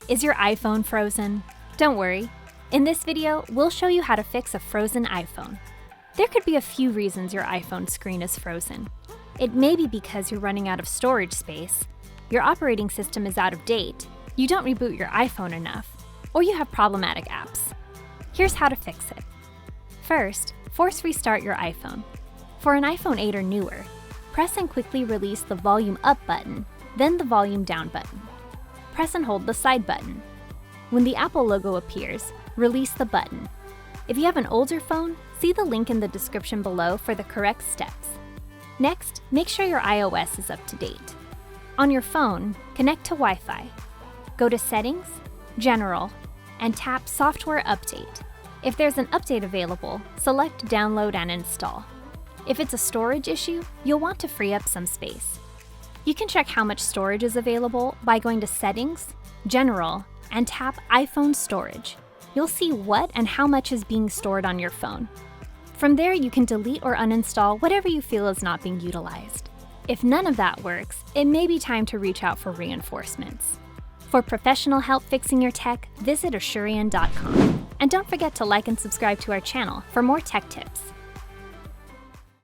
Is your iPhone frozen? Don't worry. In this video, we'll show you how to fix a frozen iPhone. There could be a few reasons your iPhone screen is frozen. It may be because you're running out of storage space, your operating system is out of date, you don't reboot your iPhone enough, or you have problematic apps. Here's how to fix it. First, force restart your iPhone. For an iPhone 8 or newer, press and quickly release the volume up button, then the volume down button. Press and hold the side button. When the Apple logo appears, release the button. If you have an older phone, see the link in the description below for the correct steps. Next, make sure your iOS is up to date. On your phone, connect to Wi-Fi. Go to Settings, General, and tap Software Update. If there's an update available, select Download and Install. If it's a storage issue, you'll want to free up some space. You can check how much storage is available by going to Settings, General, and tap iPhone Storage. You'll see what and how much is being stored on your phone. From there, you can delete or uninstall whatever you feel is not being utilized. If none of that works, it may be time to reach out for reinforcements. For professional help fixing your tech, visit Asurion.com. And don't forget to like and subscribe to our channel for more tech tips.